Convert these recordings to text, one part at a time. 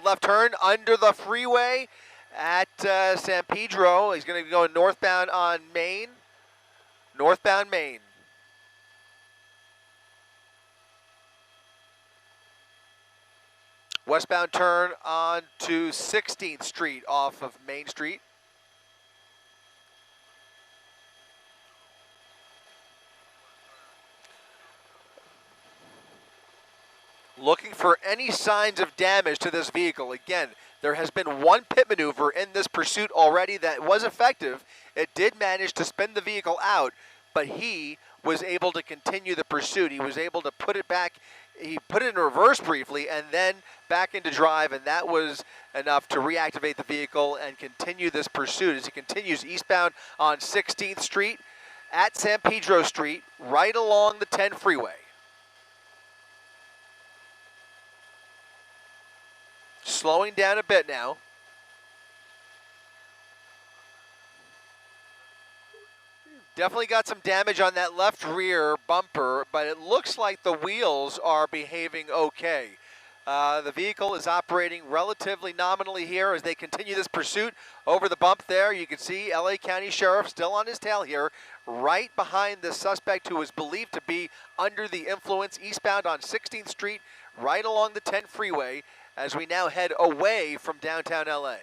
southbound left turn under the freeway at San Pedro. He's going to go northbound on Main. Northbound Main. Westbound turn onto 16th Street off of Main Street. Looking for any signs of damage to this vehicle. Again, there has been one pit maneuver in this pursuit already that was effective. It did manage to spin the vehicle out, but he was able to continue the pursuit. He was able to put it back. He put it in reverse briefly and then back into drive, and that was enough to reactivate the vehicle and continue this pursuit as he continues eastbound on 16th Street at San Pedro Street, right along the 10 freeway. Slowing down a bit now. Definitely got some damage on that left rear bumper, but it looks like the wheels are behaving okay. The vehicle is operating relatively nominally here as they continue this pursuit over the bump there. You can see LA County Sheriff still on his tail here, right behind the suspect who is believed to be under the influence eastbound on 16th Street, right along the 10 freeway, as we now head away from downtown LA.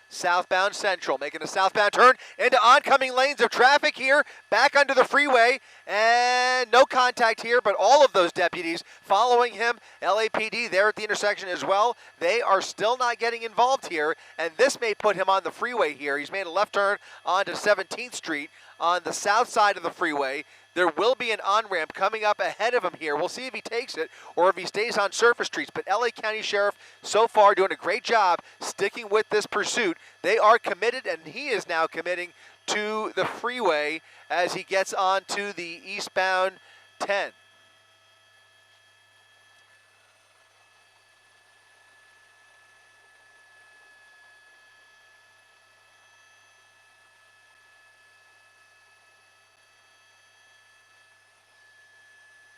Southbound Central, making a southbound turn into oncoming lanes of traffic here, back under the freeway, and no contact here, but all of those deputies following him, LAPD there at the intersection as well. They are still not getting involved here, and this may put him on the freeway here. He's made a left turn onto 17th Street on the south side of the freeway. There will be an on-ramp coming up ahead of him here. We'll see if he takes it or if he stays on surface streets. But LA County Sheriff so far doing a great job sticking with this pursuit. They are committed, and he is now committing to the freeway as he gets onto the eastbound 10.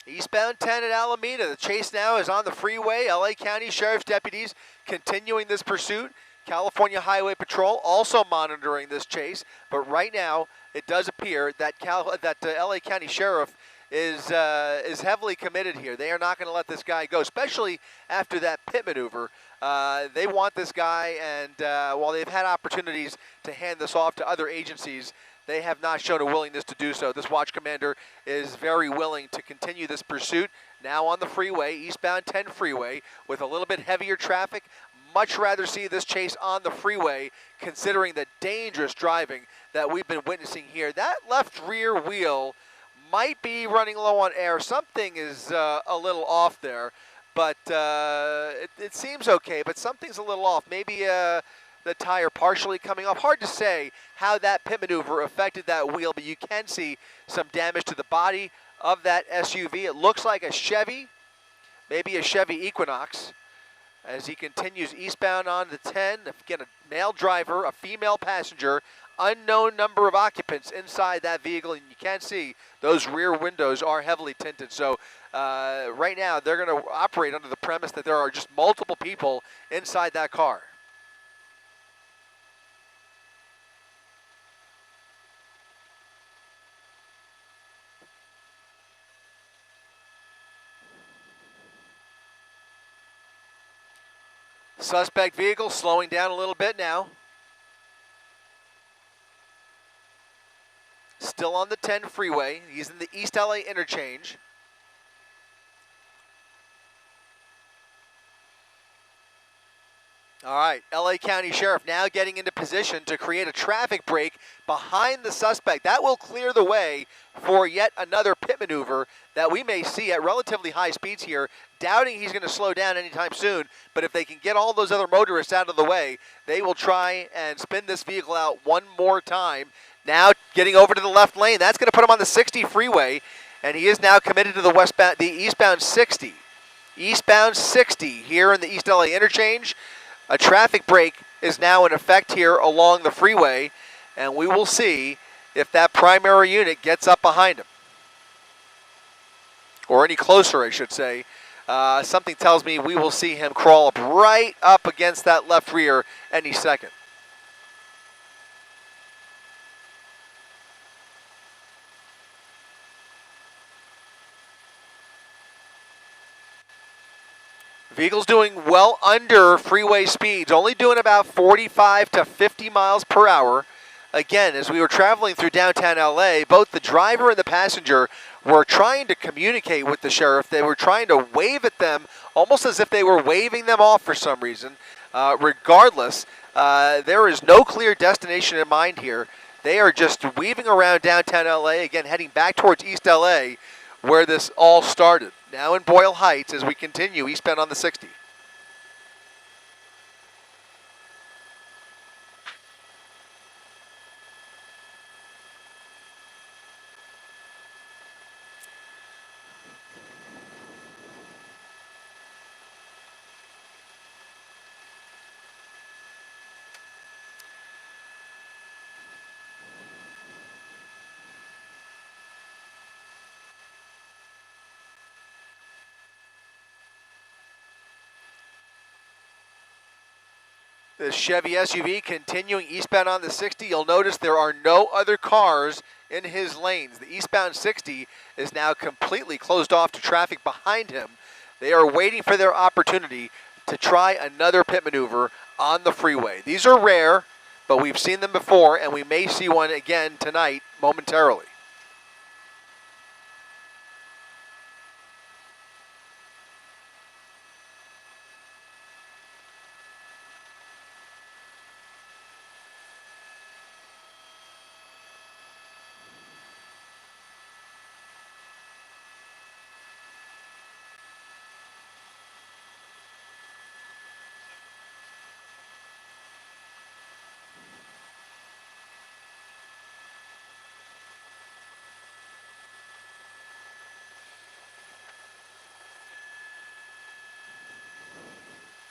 Eastbound 10 at Alameda. The chase now is on the freeway. LA County Sheriff's deputies continuing this pursuit. California Highway Patrol also monitoring this chase. But right now, it does appear that LA County Sheriff is heavily committed here. They are not going to let this guy go, especially after that pit maneuver. They want this guy, and while they've had opportunities to hand this off to other agencies, they have not shown a willingness to do so. This watch commander is very willing to continue this pursuit. Now on the freeway, eastbound 10 freeway, with a little bit heavier traffic. Much rather see this chase on the freeway, considering the dangerous driving that we've been witnessing here. That left rear wheel might be running low on air. Something is a little off there, but it seems okay, but something's a little off. Maybe the tire partially coming off. Hard to say how that pit maneuver affected that wheel, but you can see some damage to the body of that SUV. It looks like a Chevy, maybe a Chevy Equinox, as he continues eastbound on the 10. Again, a male driver, a female passenger, unknown number of occupants inside that vehicle, and you can see those rear windows are heavily tinted. So right now they're going to operate under the premise that there are just multiple people inside that car. Suspect vehicle slowing down a little bit now. Still on the 10 freeway. He's in the East LA interchange. All right, LA County Sheriff now getting into position to create a traffic break behind the suspect. That will clear the way for yet another pit maneuver that we may see at relatively high speeds here. Doubting he's going to slow down anytime soon, but if they can get all those other motorists out of the way, they will try and spin this vehicle out one more time. Now getting over to the left lane. That's going to put him on the 60 freeway, and he is now committed to the eastbound 60. Eastbound 60 here in the East LA interchange. A traffic break is now in effect here along the freeway, and we will see if that primary unit gets up behind him. Or any closer, I should say. Something tells me we will see him crawl up right up against that left rear any second. Vehicle's doing well under freeway speeds, only doing about 45 to 50 miles per hour. Again, as we were traveling through downtown LA, both the driver and the passenger were trying to communicate with the sheriff. They were trying to wave at them, almost as if they were waving them off for some reason. Regardless, there is no clear destination in mind here. They are just weaving around downtown LA, again, heading back towards East LA, where this all started. Now in Boyle Heights as we continue eastbound on the 60. The Chevy SUV continuing eastbound on the 60. You'll notice there are no other cars in his lanes. The eastbound 60 is now completely closed off to traffic behind him. They are waiting for their opportunity to try another pit maneuver on the freeway. These are rare, but we've seen them before, and we may see one again tonight momentarily.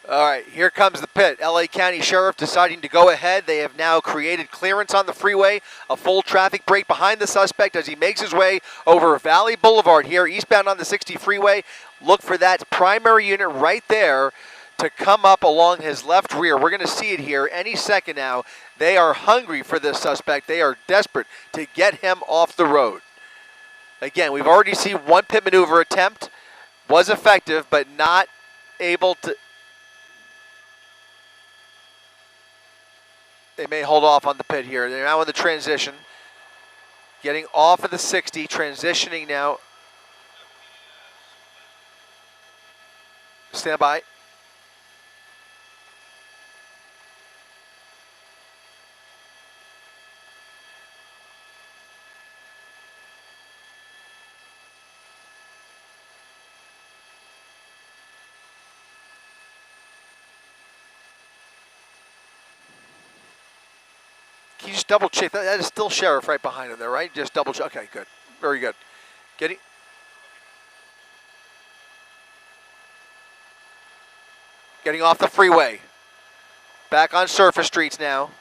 All right, here comes the pit. LA County Sheriff deciding to go ahead. They have now created clearance on the freeway, a full traffic break behind the suspect as he makes his way over Valley Boulevard here, eastbound on the 60 freeway. Look for that primary unit right there to come up along his left rear. We're going to see it here any second now. They are hungry for this suspect. They are desperate to get him off the road. Again, we've already seen one pit maneuver attempt. Was effective, but not able to... They may hold off on the pit here. They're now in the transition. Getting off of the 60, transitioning now. Stand by. Can you just double check? That is still Sheriff right behind him there, right? Just double check. Okay, good. Very good. Getting off the freeway. Back on surface streets now.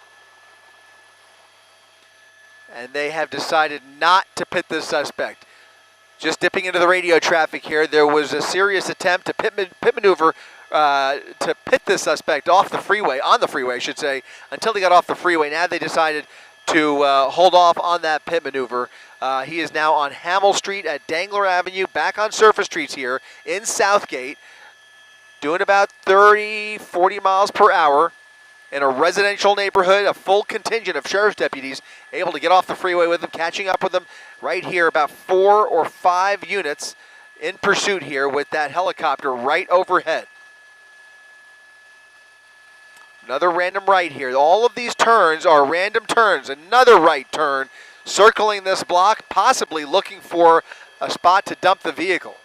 And they have decided not to pit this suspect. Just dipping into the radio traffic here, there was a serious attempt to pit maneuver to pit this suspect off the freeway, on the freeway, I should say, until they got off the freeway. Now they decided to hold off on that pit maneuver. He is now on Hamel Street at Dangler Avenue, back on surface streets here in Southgate, doing about 30, 40 miles per hour in a residential neighborhood. A full contingent of sheriff's deputies able to get off the freeway with him, catching up with him right here, about 4 or 5 units in pursuit here with that helicopter right overhead. Another random right here. All of these turns are random turns. Another right turn, circling this block, possibly looking for a spot to dump the vehicle.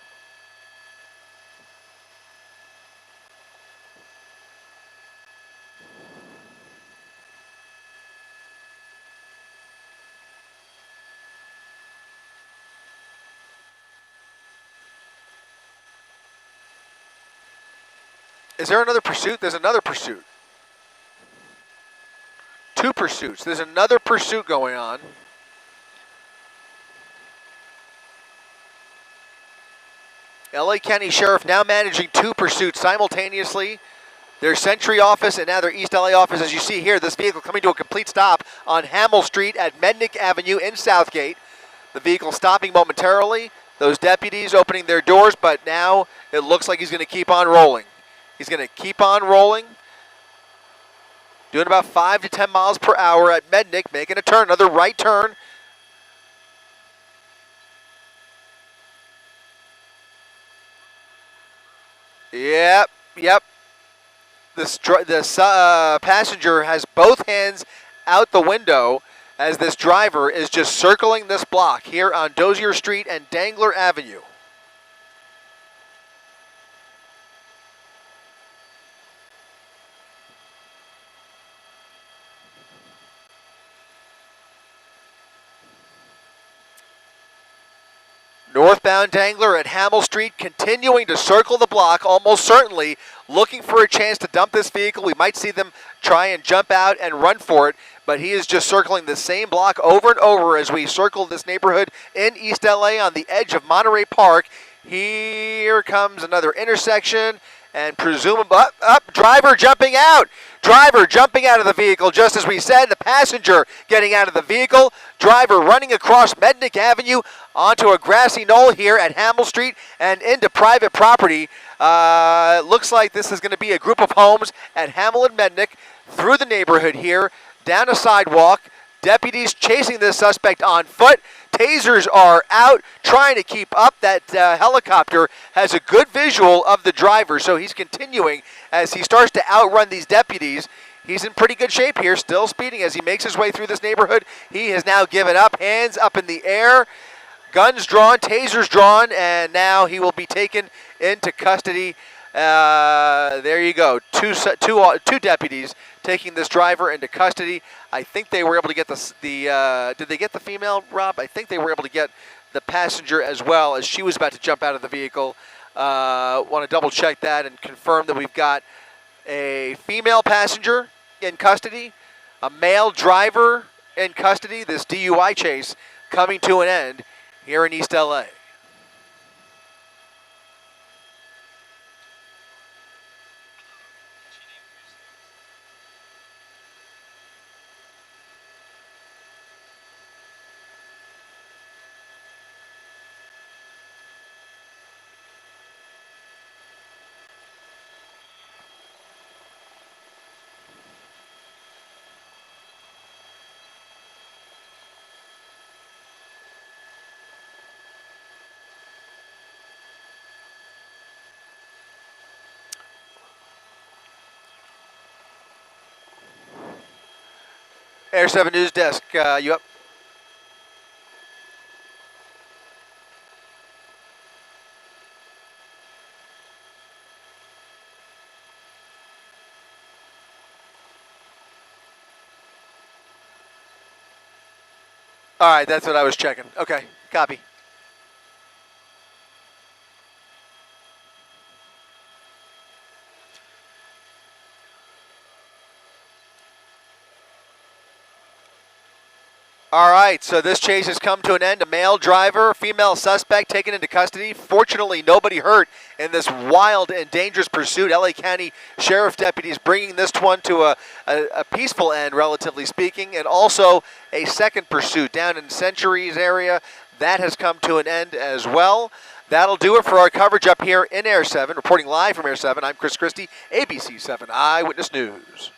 Is there another pursuit? There's another pursuit. 2 pursuits. There's another pursuit going on. LA County Sheriff now managing 2 pursuits simultaneously. Their Century office and now their East LA office. As you see here, this vehicle coming to a complete stop on Hamel Street at Mednick Avenue in Southgate. The vehicle stopping momentarily. Those deputies opening their doors, but now it looks like he's going to keep on rolling. He's going to keep on rolling. Doing about 5 to 10 miles per hour at Mednick, making a turn, another right turn. Yep. This passenger has both hands out the window as this driver is just circling this block here on Dozier Street and Dangler Avenue. Northbound Dangler at Hamel Street continuing to circle the block, almost certainly looking for a chance to dump this vehicle. We might see them try and jump out and run for it, but he is just circling the same block over and over as we circle this neighborhood in East LA on the edge of Monterey Park. Here comes another intersection, and presumably, driver jumping out. Driver jumping out of the vehicle, just as we said. The passenger getting out of the vehicle. Driver running across Mednick Avenue onto a grassy knoll here at Hamel Street and into private property. Looks like this is going to be a group of homes at Hamel and Mednick through the neighborhood here, down a sidewalk. Deputies chasing this suspect on foot. Tasers are out trying to keep up. That helicopter has a good visual of the driver, so he's continuing as he starts to outrun these deputies. He's in pretty good shape here, still speeding as he makes his way through this neighborhood. He has now given up, hands up in the air, guns drawn, tasers drawn, and now he will be taken into custody. There you go, two deputies taking this driver into custody. I think they were able to get did they get the female, Rob? I think they were able to get the passenger as well as she was about to jump out of the vehicle. Want to double check that and confirm that we've got a female passenger in custody, a male driver in custody. This DUI chase coming to an end here in East LA. Air 7 News Desk, you up? All right, that's what I was checking. Okay, copy. All right, so this chase has come to an end. A male driver, female suspect taken into custody. Fortunately, nobody hurt in this wild and dangerous pursuit. LA County Sheriff deputies bringing this one to a peaceful end, relatively speaking, and also a second pursuit down in Century's area. That has come to an end as well. That'll do it for our coverage up here in Air 7. Reporting live from Air 7, I'm Chris Christie, ABC 7 Eyewitness News.